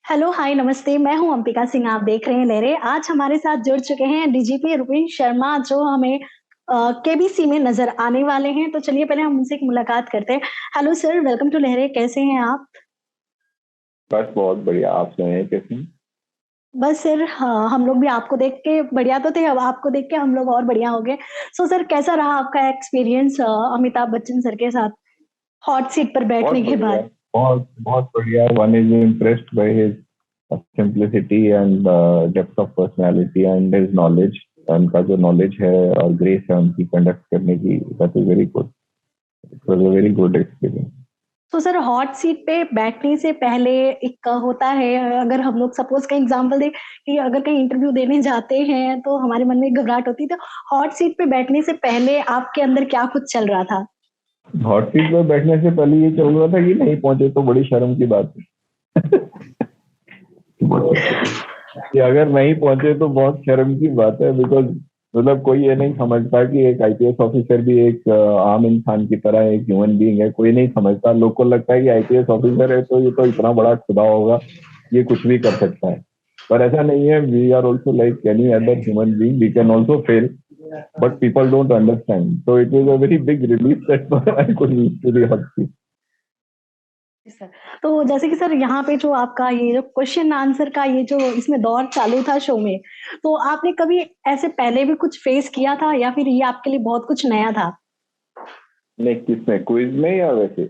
Hello, हाय, नमस्ते। मैं हूँ अंबिका सिंह, आप देख रहे हैं लहरें। आज हमारे साथ जुड़ चुके हैं डीजीपी रुपेश शर्मा, जो हमें केबीसी में नज़र आने वाले हैं। तो चलिए पहले हम उनसे एक मुलाकात करते हैं। हेलो सर, वेलकम टू लहरें, कैसे हैं आप? बस बहुत बढ़िया। आप सुनाइए कैसे हैं? बस सर, हाँ, हम लोग भी आपको देख के बढ़िया तो थे, अब आपको देख के हम लोग और बढ़िया हो गए। सो सर, कैसा रहा आपका एक्सपीरियंस अमिताभ बच्चन सर के साथ हॉट सीट पर बहुत बैठने के बढ़िया। बाद? बहुत बहुत बढ़िया। One is impressed by his simplicity and depth of personality and his knowledge. उनका जो नॉलेज है और ग्रेस है उनकी कंडक्ट करने की, that is very good. It was a very good experience. तो सर, हॉट सीट पे बैठने से पहले एक होता है, अगर हम लोग सपोज का एग्जांपल दें कि अगर कहीं इंटरव्यू देने जाते हैं तो हमारे मन में घबराहट होती है, तो हॉट सीट पे बैठने से पहले आपके अंदर क्या कुछ चल रहा था? हॉट सीट पर बैठने से पहले ये चल रहा था कि नहीं पहुंचे तो बड़ी शर्म की बात है। कि अगर नहीं पहुंचे तो बहुत शर्म की बात है, बिकॉज मतलब कोई ये नहीं समझता कि एक आईपीएस ऑफिसर भी एक आम इंसान की तरह एक ह्यूमन बीइंग है। कोई नहीं समझता। लोग को लगता है कि आईपीएस ऑफिसर है तो ये तो इतना बड़ा खुदा होगा, ये कुछ भी कर सकता है। पर ऐसा नहीं है। We are also like any other human being, we can also fail, but people don't understand. So it was a very big relief that I could reach to the hot seat. जी sir. तो जैसे कि sir, यहाँ पे जो आपका ये जो क्वेश्चन आंसर का ये जो इसमें दौर चालू था शो में, तो आपने कभी ऐसे पहले भी कुछ फेस किया था या फिर ये आपके लिए बहुत कुछ नया था? नहीं, किसमें? क्विज में या वैसे?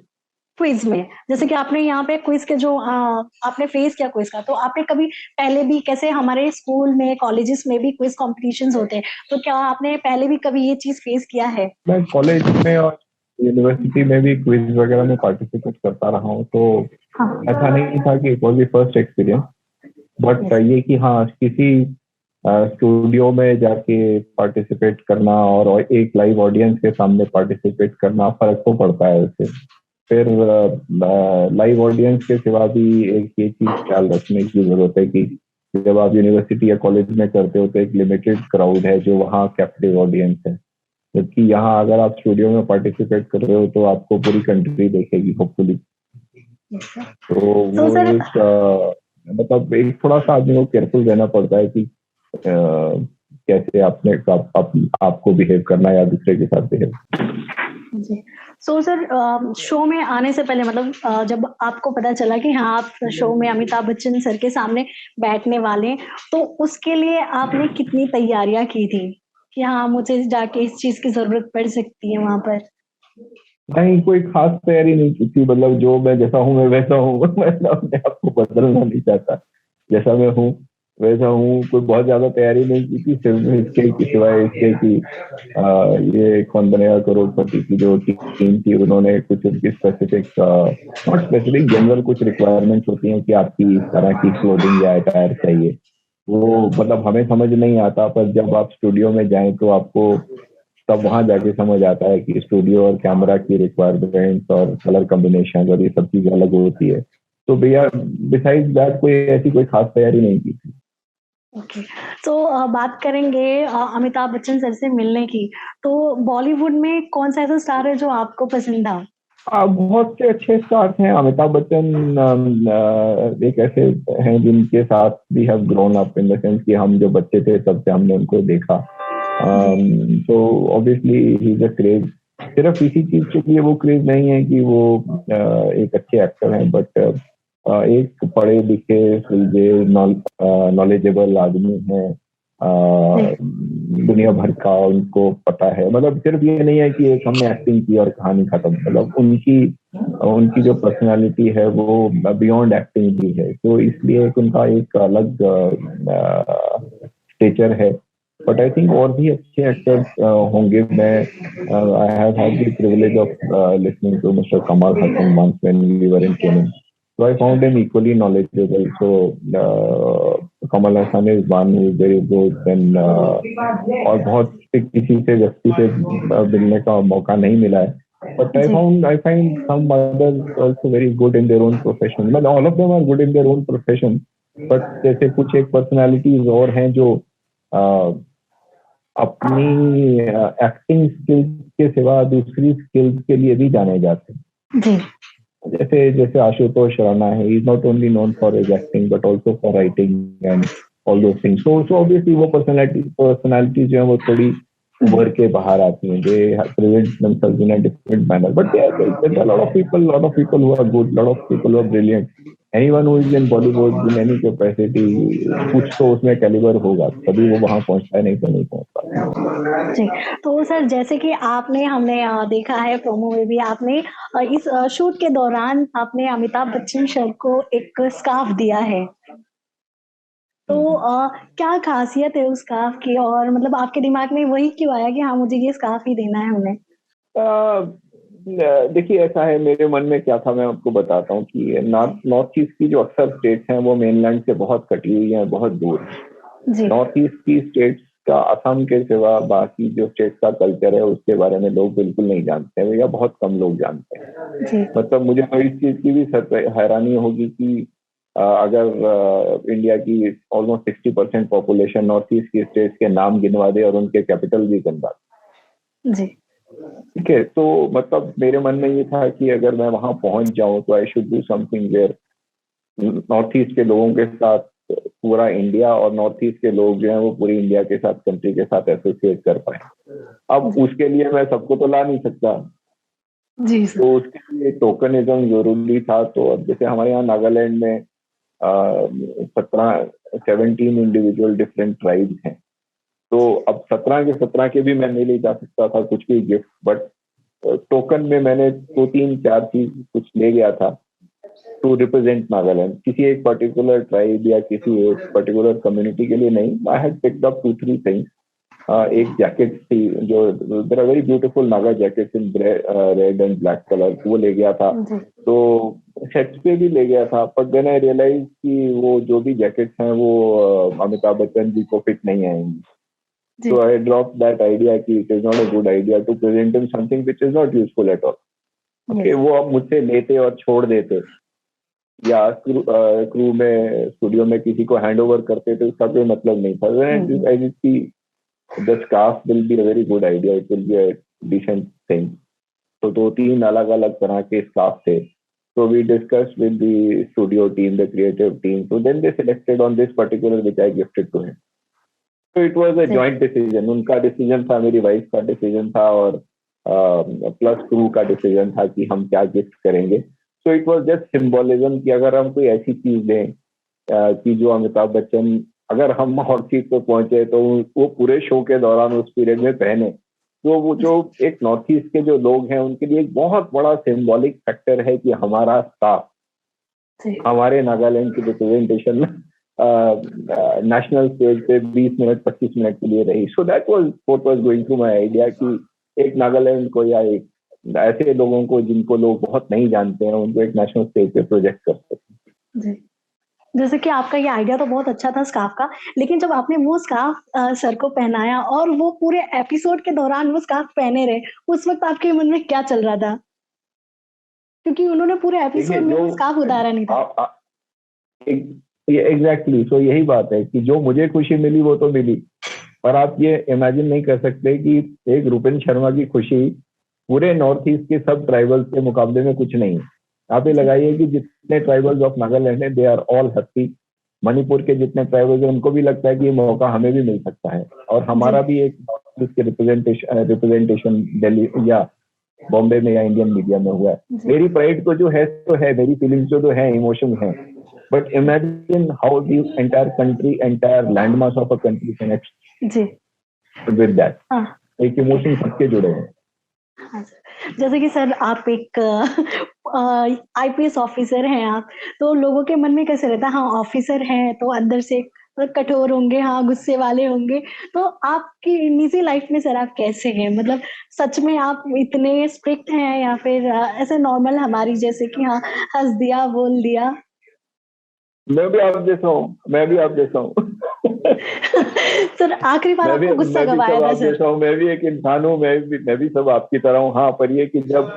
क्विज में, जैसे कि आपने यहाँ पे क्विज के जो आपने फेस किया क्विज का, तो आपने कभी पहले भी, कैसे हमारे स्कूल में कॉलेजेस में भी क्विज कॉम्पिटिशन्स होते हैं, तो क्या आपने पहले भी कभी ये चीज फेस किया है? मैं कॉलेज में और यूनिवर्सिटी में भी क्विज वगैरह में पार्टिसिपेट करता रहा हूँ, तो हाँ। ऐसा नहीं था कि it was the first experience. But yes. ये कि हाँ, किसी स्टूडियो में जाके पार्टिसिपेट करना और एक लाइव ऑडियंस के सामने पार्टिसिपेट करना, फर्क तो पड़ता है उससे। फिर लाइव ऑडियंस के सिवा भी एक ये चीज ख्याल रखने की जरूरत है कि जब आप यूनिवर्सिटी या कॉलेज में करते हो तो एक लिमिटेड क्राउड है जो वहाँ कैप्टिव ऑडियंस है। जबकि यहाँ अगर आप स्टूडियो में पार्टिसिपेट कर रहे हो तो आपको पूरी कंट्री देखेगी होपफुली। Yes sir. तो तो वो सर, एक मतलब एक थोड़ा सा आदमी को केयरफुल रहना पड़ता है कि कैसे आपको बिहेव करना है या दूसरे के साथ बिहेव। जी। सो सर, शो में आने से पहले, मतलब जब आपको पता चला कि हाँ, आप शो में अमिताभ बच्चन सर के सामने बैठने वाले हैं, तो उसके लिए आपने कितनी तैयारियां की थी कि हाँ, मुझे जाके इस चीज की जरूरत पड़ सकती है वहां पर? नहीं, कोई खास तैयारी नहीं की थी। मतलब जो मैं जैसा हूँ मैं वैसा हूँ। मैं अपने आप को बदलना नहीं चाहता। जैसा मैं हूँ वैसा हूँ। कोई बहुत ज्यादा तैयारी नहीं की थी, सिर्फ इसके कि सिवाय इसके कि ये कौन बनेगा करोड़पति की जो टीम थी, उन्होंने कुछ उनकी स्पेसिफिक, नॉट स्पेसिफिक, जनरल कुछ रिक्वायरमेंट्स होती हैं कि आपकी इस तरह की क्लोथिंग या अटायर चाहिए। वो मतलब हमें समझ नहीं आता, पर जब आप स्टूडियो में जाएं तो आपको तब वहां जाके समझ आता है कि स्टूडियो और कैमरा की रिक्वायरमेंट्स और कलर कॉम्बिनेशन और ये सब चीजें अलग होती है। तो भैया, बिसाइड दैट कोई ऐसी कोई खास तैयारी नहीं की थी। ओके। तो बात करेंगे अमिताभ बच्चन सर से मिलने की। तो बॉलीवुड में कौन सा ऐसा स्टार है जो आपको पसंद था? बहुत से अच्छे स्टार्स हैं। अमिताभ बच्चन एक ऐसे हैं जिनके साथ we have grown up, in the sense कि हम जो बच्चे थे तब से हमने उनको देखा। जी। तो obviously he is a craze. सिर्फ इसी चीज के लिए वो क्रेज नहीं है कि वो एक अच्छे एक्टर हैं, बट एक पढ़े लिखे सुलझे नॉलेजेबल आदमी है। जी। दुनिया भर का उनको पता है। मतलब सिर्फ ये नहीं है कि एक हमने एक्टिंग की और कहानी खत्म। मतलब उनकी उनकी जो पर्सनालिटी है वो बियॉन्ड एक्टिंग भी है, तो इसलिए एक उनका एक अलग स्टेचर है। बट आई थिंक और भी अच्छे एक्टर्स होंगे। मैं I have had the privilege of listening to mister Kamal Hasan once when we were in training, so I found him equally knowledgeable. So Kamal Hassan is one who is very good, and और बहुत से किसी से व्यक्ति से मिलने का मौका नहीं मिला है। But ji. I find some others also very good in their own profession. मतलब all of them are good in their own profession. But जैसे कुछ एक पर्सनालिटीज और हैं जो uh, अपनी एक्टिंग स्किल्स के सिवा दूसरी स्किल्स के लिए भी जाने जाते हैं। जी। जैसे जैसे आशुतोष राणा है, he is not only known for his acting but also for writing and all those things. So obviously वो पर्सनालिटी जो है वो थोड़ी उभर के बाहर आती हैं, दे present themselves in a different manner, but there are a lot of people who are good, lot of people who are brilliant. Anyone who is in Bollywood in any capacity, कुछ तो उसमें कैलिबर होगा, तभी वो वहां पहुंचता है, नहीं तो नहीं पहुंच पाता। जी, तो सर जैसे कि आपने हमने देखा है प्रोमो में भी आपने इस शूट के दौरान आपने अमिताभ बच्चन सर को एक स्कार्फ दिया है। तो क्या ख़ासियत है उस स्कार्फ की और मतलब आपके दिमाग में वही क्यों आया कि हाँ, मुझे ये स्कार्फ ही देना है उन्हें? देखिए ऐसा है, मेरे मन में क्या था मैं आपको बताता हूँ कि नॉर्थ ईस्ट की जो अक्सर स्टेट्स हैं वो मेनलैंड से बहुत कटी हुई हैं, बहुत दूर है। जी, नॉर्थ ईस्ट की स्टेट्स का असम के सिवा बाकी जो स्टेट्स का कल्चर है उसके बारे में लोग बिल्कुल नहीं जानते हैं, या बहुत कम लोग जानते हैं। जी, मतलब मुझे तो इस चीज की भी हैरानी होगी कि अगर इंडिया की ऑलमोस्ट 60% पॉपुलेशन नॉर्थ ईस्ट की स्टेट्स के नाम गिनवा दे और उनके कैपिटल भी गिनवा दे। जी, ठीक है, तो मतलब मेरे मन में ये था कि अगर मैं वहां पहुंच जाऊं तो I should do something where North East के लोगों के साथ पूरा इंडिया और नॉर्थ ईस्ट के लोग जो हैं वो पूरी इंडिया के साथ, कंट्री के साथ एसोसिएट कर पाए। अब जी, उसके लिए मैं सबको तो ला नहीं सकता, जी सर। तो उसके लिए टोकनिज्म जरूरी था। तो अब जैसे हमारे यहाँ नागालैंड में 17 इंडिविजुअल डिफरेंट ट्राइब्स हैं, तो अब 17 के भी मैं नहीं ले जा सकता था कुछ भी गिफ्ट, बट टोकन में मैंने 2 3 4 चीज कुछ ले गया था टू रिप्रेजेंट नागालैंड। किसी एक पर्टिकुलर ट्राइब या किसी एक पर्टिकुलर कम्युनिटी के लिए नहीं, I had picked up 2 3 things. एक जैकेट थी जो there are very beautiful Naga jackets in red and black colour, वो ले गया था। जी, तो सेट्स पे भी ले गया था, बट देन आई रियलाइज कि वो जो भी जैकेट्स हैं वो अमिताभ बच्चन जी को फिट नहीं आएंगी। जी, So I dropped that idea कि it is not a good idea to present him something which is not useful at all. Okay, yes, वो अब मुझसे लेते और छोड़ देते, या क्रू में स्टूडियो में किसी को हैंड ओवर करते, तो उसका कोई मतलब नहीं था। हुँ, I just see the scarf will be a very good idea. It will be a decent thing. तो 2 3 अलग अलग तरह के स्कार्फ थे। So we discussed with the studio team, the creative team. So then they selected on this particular which I gifted to him. तो it was a जी, joint decision, उनका decision था, मेरी वाइफ का डिसीजन था, और plus crew का decision था कि हम क्या गिफ्ट करेंगे। So it was just symbolism कि अगर हम कोई ऐसी चीज दें कि जो अमिताभ बच्चन, अगर हम हॉट सीट पे पहुंचे तो वो पूरे शो के दौरान उस पीरियड में पहने, तो वो जो एक नॉर्थ ईस्ट के जो लोग हैं उनके लिए एक बहुत बड़ा सिंबॉलिक फैक्टर है कि हमारा स्टाफ जी, हमारे नागालैंड की रिप्रेजेंटेशन में नेशनल स्टेज पे 20 मिनट 25 मिनट के लिए रही। सो that was what was going through my idea कि एक नागालैंड को या एक ऐसे लोगों को जिनको लोग बहुत नहीं जानते हैं उनको एक नेशनल स्टेज पे प्रोजेक्ट कर सकें। जी। जैसे कि आपका ये आइडिया तो बहुत अच्छा था स्कार्फ का, लेकिन जब आपने वो स्कार्फ सर को पहनाया और वो पूरे एपिसोड के दौरान वो स्कार्फ पहने रहे, उस वक़्त आपके मन में क्या चल रहा था? क्योंकि उन्होंने पूरे देखिए एपिसोड में जो वो स्कार्फ उतारा नहीं था। ये एग्जैक्टली, सो यही बात है कि जो मुझे खुशी मिली वो तो मिली, पर आप ये इमेजिन नहीं कर सकते कि एक रुपेन शर्मा की खुशी पूरे नॉर्थ ईस्ट के सब ट्राइबल्स के मुकाबले में कुछ नहीं है। आप ये जी, लगाइए कि जितने ट्राइबल्स ऑफ नागालैंड है they are all happy. Manipur के जितने ट्राइबल्स हैं उनको भी लगता है कि ये मौका हमें भी मिल सकता है, और जी, हमारा भी एक नॉर्थ ईस्ट के रिप्रेजेंटेशन दिल्ली या बॉम्बे में या इंडियन मीडिया में हुआ है। जी, मेरी प्राइड तो है, मेरी फीलिंग्स जो तो है, इमोशन है, but imagine how the entire country, entire land mass of a country connect जी। With that. हाँ, एक ओके। इमोशन सबके जुड़े हैं। हाँ सर। जैसे कि सर आप एक आईपीएस ऑफिसर हैं आप, तो लोगों के मन में कैसे रहता है हाँ, ऑफिसर हैं तो अंदर से कठोर होंगे, हाँ, गुस्से वाले होंगे। तो आपकी निजी लाइफ में सर आप कैसे हैं? मतलब सच में आप इतने स्ट्रिक्ट हैं या फिर ऐसे नॉर्मल हमारी जैसे कि हाँ, हँस दिया, बोल दिया? मैं भी आप जैसा हूँ, मैं भी आप जैसा हूँ। सर आखिरी बार आपको गुस्सा मैं भी कब आया सब था आप सर? जैसा हूँ, मैं भी एक इंसान हूँ, मैं भी सब आपकी तरह हूँ। हाँ, पर ये कि जब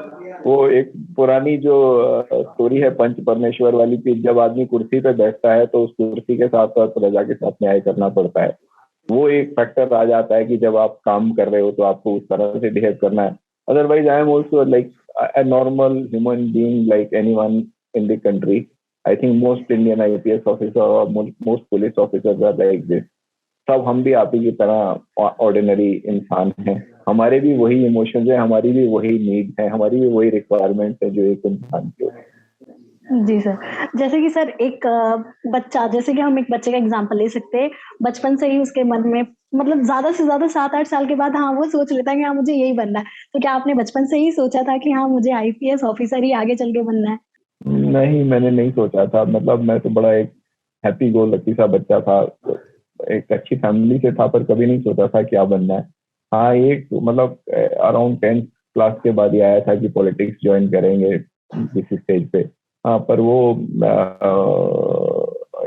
वो एक पुरानी जो स्टोरी है पंच परमेश्वर वाली कि जब आदमी कुर्सी पे बैठता है तो उस कुर्सी के साथ साथ प्रजा के साथ न्याय करना पड़ता है। वो एक फैक्टर आ जाता है कि जब आप काम कर रहे हो तो आपको उस तरह से बिहेव करना है। Otherwise I am also like a normal human being like anyone in the country. I think most Indian IPS officer or most police officers are like this. सब हम भी आप ही की तरह ऑर्डिनरी इंसान हैं, हमारे भी वही इमोशंस है, हमारी भी वही नीड्स है, हमारी भी वही रिक्वायरमेंट्स है जो एक इंसान की होती है। जी सर, जैसे कि सर एक बच्चा, जैसे कि हम एक बच्चे का एग्जांपल ले सकते हैं, बचपन से ही उसके मन में मतलब ज्यादा से ज्यादा 7-8 साल के बाद हाँ वो सोच लेता है कि हाँ मुझे यही बनना है। तो क्या आपने बचपन से ही सोचा था कि हाँ मुझे आईपीएस ऑफिसर ही आगे चल के बनना है? नहीं, मैंने नहीं सोचा था। मतलब मैं तो बड़ा एक हैप्पी गो लकी सा बच्चा था, एक अच्छी फैमिली से था, पर कभी नहीं सोचा था क्या बनना है। हाँ, एक मतलब अराउंड 10th क्लास के बाद ही आया था कि पॉलिटिक्स ज्वाइन करेंगे किसी स्टेज पे। हाँ, पर वो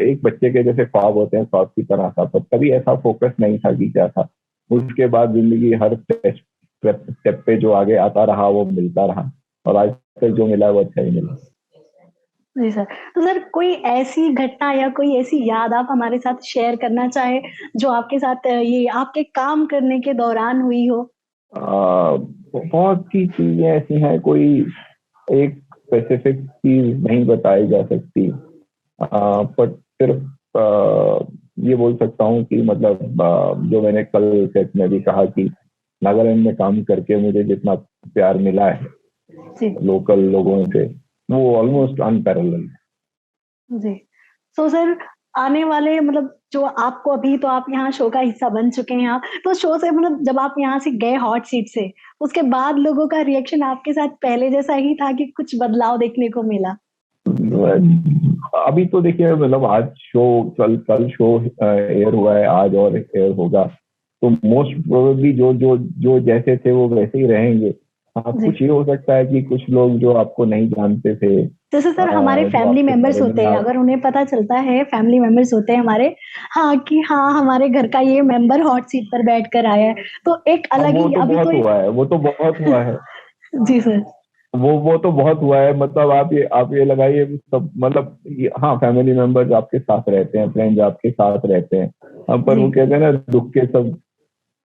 एक बच्चे के जैसे ख्वाब होते हैं, ख्वाब की तरह था, पर कभी ऐसा फोकस नहीं था कि क्या था। उसके बाद जिंदगी हर स्टेप पे जो आगे आता रहा वो मिलता रहा, और आज तक जो मिला वो अच्छा ही मिला। जी सर। तो सर कोई ऐसी घटना या कोई ऐसी याद आप हमारे साथ शेयर करना चाहे जो आपके साथ ये आपके काम करने के दौरान हुई हो? बहुत सी चीजें ऐसी हैं, कोई एक स्पेसिफिक चीज नहीं बताई जा सकती, पर सिर्फ ये बोल सकता हूँ कि मतलब जो मैंने कल सेट में भी कहा कि नागालैंड में काम करके मुझे जितना प्यार मिला है जी लोकल लोगों से, वो ऑलमोस्ट अनपैरेलल। जी। तो सर आने वाले मतलब जो आपको अभी तो आप यहाँ शो का हिस्सा बन चुके हैं आप, तो शो से मतलब जब आप यहाँ से गए हॉट सीट से, उसके बाद लोगों का रिएक्शन आपके साथ पहले जैसा ही था कि कुछ बदलाव देखने को मिला? अभी तो देखिए, मतलब आज शो कल कल शो एयर हुआ है, आज और एयर होगा, तो मोस्ट प्रोबेबली जो जो जो जैसे थे वो वैसे ही रहेंगे। हाँ, जी। कुछ ये हो सकता है कि कुछ लोग जो आपको नहीं जानते थे, जैसे सर हमारे जो फैमिली आपके मेंबर्स बारे में होते हैं, ना, अगर उन्हें पता चलता है, फैमिली मेंबर्स होते हैं हमारे, हाँ कि हाँ हमारे घर का ये मेंबर हॉट सीट पर बैठकर आया है, तो एक हाँ, अलग वो ही तो अभी तो बहुत हुआ है, वो तो बहुत हुआ है। जी सर। वो तो बहुत हुआ है। मतलब आप ये लगाइए सब, मतलब हाँ, फैमिली मेंबर्स आपके साथ रहते हैं, फ्रेंड्स आपके साथ रहते हैं, पर जी वो कहते हैं ना, दुख के सब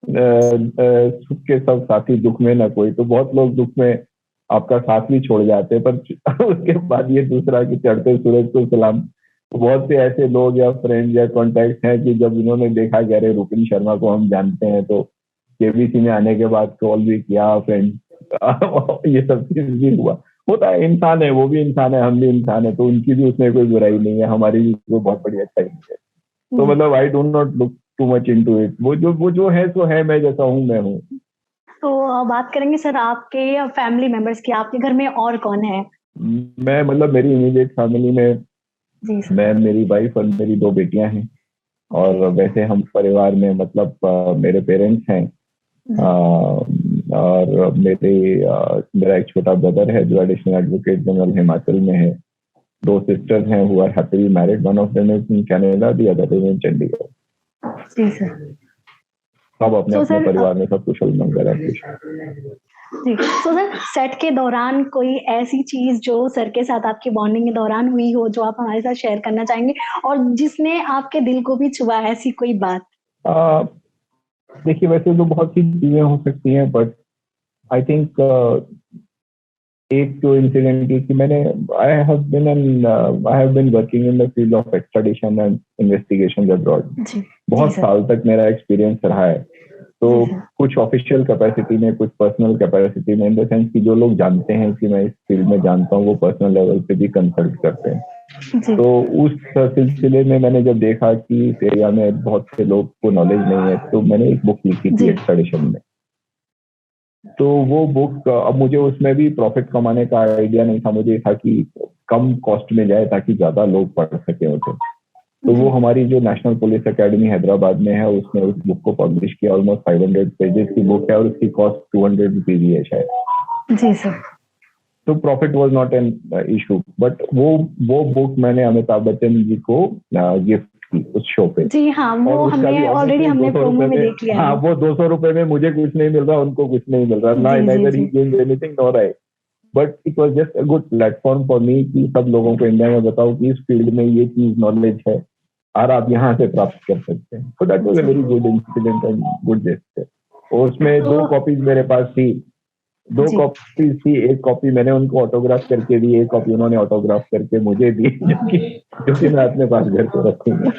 सुख के सब साथी, दुख में ना कोई। तो बहुत लोग दुख में आपका साथ भी छोड़ जाते हैं, पर उसके बाद ये दूसरा कि चढ़ते सूरज को सलाम। तो बहुत से ऐसे लोग या फ्रेंड्स या कॉन्टेक्ट हैं कि जब इन्होंने देखा कि अरे रुपिन शर्मा को हम जानते हैं, तो केबीसी में आने के बाद कॉल भी किया, फ्रेंड ये सब चीज भी हुआ। होता है, इंसान है, वो भी इंसान है, हम भी इंसान है, तो उनकी भी उसमें कोई बुराई नहीं है, हमारी भी कोई बहुत बड़ी अच्छाई नहीं है। तो जी। मतलब I don't not look too much into it. वो जो है सो है, मैं जैसा हूँ मैं हूँ। तो बात करेंगे सर आपके फैमिली मेंबर्स की, आपके घर में और कौन है? मैं मतलब मेरी इमीडिएट फैमिली में जी सर। मैं, मेरी वाइफ और मेरी 2 बेटियां हैं। और ओके। वैसे हम परिवार में मतलब मेरे पेरेंट्स हैं, अ, जी। और मेरा एक छोटा ब्रदर है जो एडिशनल एडवोकेट जनरल हिमाचल में है। 2 सिस्टर्स हैं who are happily married, one of them is in Canada, the other is in Chandigarh. जी सर। सब अपने सो अपने सर परिवार में सब कुशल मंगल है, खुश। जी, सो सर सेट के दौरान कोई ऐसी चीज जो सर के साथ आपकी बॉन्डिंग के दौरान हुई हो जो आप हमारे साथ शेयर करना चाहेंगे और जिसने आपके दिल को भी छुआ, ऐसी कोई बात? अ, देखिए, वैसे तो बहुत सी चीजें हो सकती हैं, बट आई थिंक एक जो इंसिडेंट की कि मैंने I have been working in the field of extradition and investigation abroad. जी। जी बहुत सर। साल तक मेरा एक्सपीरियंस रहा है। तो जी सर। कुछ ऑफिशियल कैपेसिटी में, कुछ पर्सनल कैपेसिटी में, इन द सेंस कि जो लोग जानते हैं कि मैं इस फील्ड में जानता हूँ, वो पर्सनल लेवल पे भी कंसल्ट करते हैं। जी। तो उस सिलसिले में मैंने जब देखा कि इस एरिया में बहुत से लोग को नॉलेज नहीं है, तो मैंने एक बुक लिखी थी जी। एक्सट्राडिशन में। तो वो बुक, अब मुझे उसमें भी प्रॉफिट कमाने का आइडिया नहीं था, मुझे था कि कम कॉस्ट में जाए ताकि ज्यादा लोग पढ़ सके उसे। तो वो जी। हमारी जो नेशनल पुलिस एकेडमी हैदराबाद में है, उसने उस बुक को पब्लिश किया। ऑलमोस्ट 500 पेजेस की बुक है और उसकी कॉस्ट 200 रुपीज ही है शायद। जी सर। तो profit was not an issue, but वो बुक मैंने अमिताभ बच्चन जी को गिफ्ट की उस शो पे। जी हाँ, और वो उसका हमने भी ऑलरेडी ऑब्वियसली हमने 200 प्रोमो रुपए में में, देख लिया हाँ, है। वो 200 रुपए में मुझे कुछ नहीं मिल रहा, उनको कुछ नहीं मिल रहा, ना जी जी नाइदर ही जी। Gains anything nor I. But it was just a good platform for me कि सब लोगों को इंडिया में बताओ कि इस फील्ड में ये चीज नॉलेज है और आप यहाँ से प्राप्त कर सकते हैं। सो दैट वाज अ जी। Very good incident and good gesture. और उसमें 2 तो कॉपीज मेरे पास थी, 2 जी। कॉपीज थी, एक कॉपी मैंने उनको ऑटोग्राफ करके दी, एक कॉपी उन्होंने ऑटोग्राफ करके मुझे दी, जो कि मैं अपने पास घर पे रखूंगा।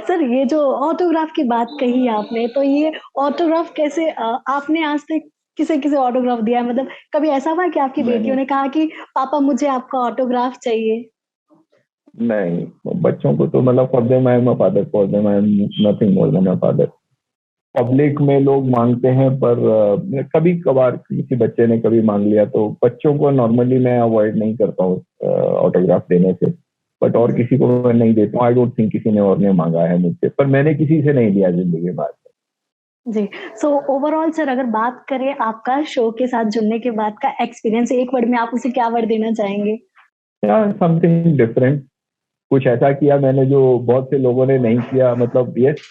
सर ये जो ऑटोग्राफ की बात कही आपने, तो ये ऑटोग्राफ कैसे आपने आज तक किसे-किसे ऑटोग्राफ दिया है? मतलब कभी ऐसा हुआ कि आपकी बेटियों नहीं, ने कहा कि पापा मुझे आपका ऑटोग्राफ चाहिए? नहीं, बच्चों को तो मतलब for them I am a father, for them I am nothing more than a father. Public में लोग मांगते हैं, पर कभी कभार किसी बच्चे ने कभी मांग लिया तो बच्चों को नॉर्मली मैं अवॉइड नहीं करता हूँ ऑटोग्राफ देने से, बट और जी। किसी को मैं नहीं देता हूँ। आई डोंट थिंक किसी ने और ने मांगा है मुझसे, पर मैंने किसी से नहीं लिया जिंदगी में। जी। सो ओवरऑल सर अगर बात करें आपका शो के साथ जुड़ने के बाद का एक्सपीरियंस, एक वर्ड में आप उसे क्या वर्ड देना चाहेंगे? या समथिंग डिफरेंट, कुछ ऐसा किया मैंने जो बहुत से लोगों ने नहीं किया। मतलब यस,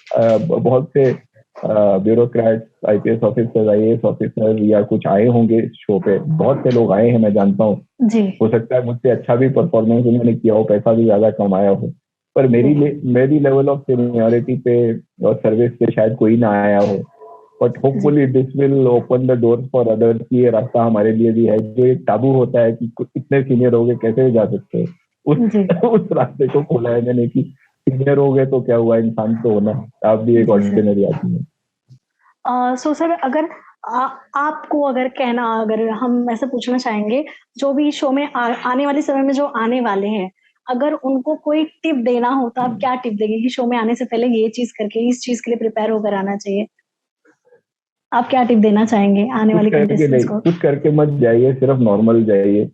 बहुत से bureaucrats, IPS officer, IAS officer या कुछ आए होंगे शो पे, बहुत से लोग आए हैं, मैं जानता हूँ। जी। हो सकता है मुझसे अच्छा भी परफॉर्मेंस उन्होंने किया हो, पैसा भी ज्यादा कमाया हो, पर जी। मेरी लेवल ऑफ सीनियरिटी पे और सर्विस पे शायद कोई ना आया हो। बट जी। Hopefully this will open the door for others कि ये रास्ता हमारे लिए भी है। जो एक टाबू होता है कि कितने सीनियर हो गए, कैसे जा सकते हो, उस जी। उस रास्ते को खोला है मैंने कि सीनियर हो गए तो क्या हुआ, इंसान तो होना है, आप भी एक जी सर। ऑर्डिनरी आदमी है। सो सर अगर आपको अगर कहना, अगर हम ऐसे पूछना चाहेंगे, जो भी शो में आने वाले समय में जो आने वाले हैं, अगर उनको कोई टिप देना हो तो आप क्या टिप देंगे कि शो में आने से पहले ये चीज़ करके इस चीज़ के लिए प्रिपेयर होकर आना चाहिए? आप क्या टिप देना चाहेंगे आने कुछ वाले करके कंटेस्टेंट्स नहीं, को? कुछ करके मत जाइए, सिर्फ नॉर्मल जाइए।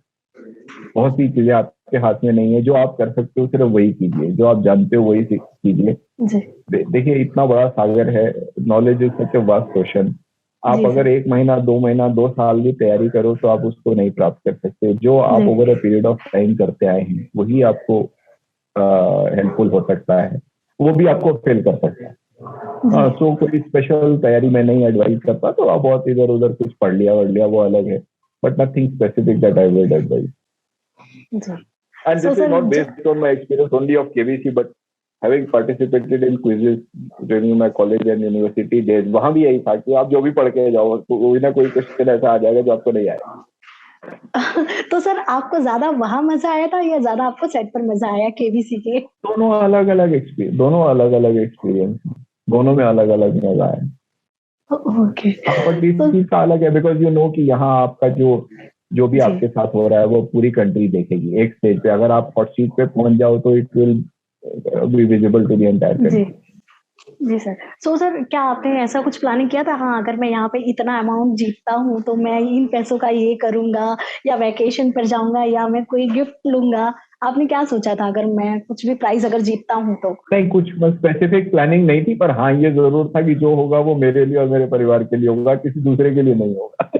बहुत सी चीजें आपके हाथ में नहीं है, जो आप कर सकते हो सिर्फ वही कीजिए, जो आप जानते हो वही कीजिए। जी। देखिए इतना बड़ा सागर है, knowledge is such a vast ocean. आप जी अगर सर। 1 महीना, 2 महीना, 2 साल भी तैयारी करो तो आप उसको नहीं प्राप्त कर सकते। जो आप जी। Over a period of time करते आए हैं वही आपको हेल्पफुल हो सकता है, वो भी आपको फेल कर सकता है। जी। हाँ, सो कोई स्पेशल तैयारी मैं नहीं एडवाइस करता, तो आप बहुत इधर उधर कुछ पढ़ लिया वो अलग है, but nothing specific that I would advice. जी। And so this is sir not based on my experience only of KBC, but having participated in quizzes during my college and university days, वहां भी यही था कि आप जो भी पढ़ के जाओ, कोई ना कोई क्वेश्चन ऐसा आ जाएगा जो आपको नहीं आएगा। तो सर आपको ज़्यादा वहाँ मज़ा आया था या ज़्यादा आपको सेट पर मज़ा आया केबीसी के? दोनों अलग अलग एक्सपीरियंस, दोनों में अलग अलग मजा है। ओके। हाँ, बट इस तो चीज का अलग है बिकॉज यू नो कि यहाँ आपका जो भी जी। आपके साथ हो रहा है वो पूरी कंट्री देखेगी एक स्टेज पे। अगर आप हॉट सीट पे पहुंच जाओ तो it will be visible to the entire जी। कंट्री। जी सर। सो सर क्या आपने ऐसा कुछ प्लानिंग किया था? हाँ, अगर मैं यहाँ पे इतना अमाउंट जीतता हूँ तो मैं इन पैसों का ये करूँगा या वैकेशन पर जाऊँगा या मैं कोई गिफ्ट लूँगा। आपने क्या सोचा था अगर मैं कुछ भी प्राइज़ अगर जीतता हूँ तो? नहीं, कुछ स्पेसिफिक प्लानिंग नहीं थी, पर हाँ ये जरूर था कि जो होगा वो मेरे लिए और मेरे परिवार के लिए होगा, किसी दूसरे के लिए नहीं होगा।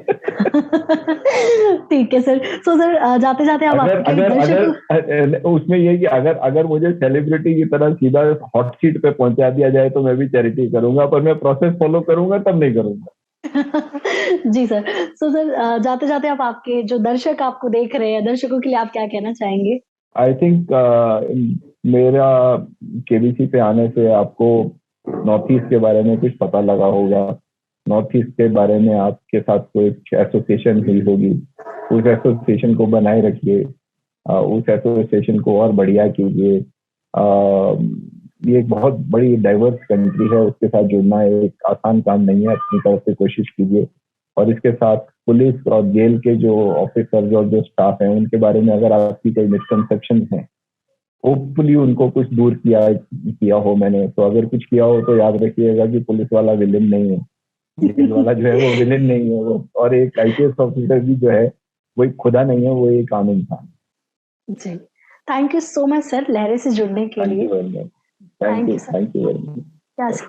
ठीक है सर। सो सर जाते-जाते आप अगर आपके अगर दर्शकों अगर उसमें ये कि अगर अगर मुझे सेलिब्रिटी की तरह सीधा हॉट सीट पे पहुंचा दिया जाए तो मैं भी चैरिटी करूंगा, पर मैं प्रोसेस फॉलो करूंगा तब नहीं करूंगा। जी सर। सो सर जाते-जाते आप आपके जो दर्शक आपको देख रहे हैं, दर्शकों के लिए आप क्या कहना चाहेंगे? आई थिंक मेरा केबीसी पे आने से आपको नॉर्थ ईस्ट के बारे में कुछ पता लगा होगा। नॉर्थ ईस्ट के बारे में आपके साथ कोई एसोसिएशन हुई होगी, उस एसोसिएशन को बनाए रखिए, उस एसोसिएशन को और बढ़िया कीजिए। ये एक बहुत बड़ी डाइवर्स कंट्री है, उसके साथ जुड़ना एक आसान काम नहीं है। अपनी तरफ से कोशिश कीजिए, और इसके साथ पुलिस और जेल के जो ऑफिसर्स और जो स्टाफ हैं उनके बारे में अगर आपकी कोई मिसकंसेप्शन है, होपफुली उनको कुछ दूर किया हो मैंने। तो अगर कुछ किया हो तो याद रखिएगा कि पुलिस वाला विलेन नहीं है, जेल वाला जो है वो विलेन नहीं है वो, और एक आईपीएस ऑफिसर भी जो है वो एक खुदा नहीं है, वो एक आम इंसान। जी। Thank you so much sir लहरे से जुड़ने के थैंक लिए। You very much. Thank you sir. Thank you very much. Yes.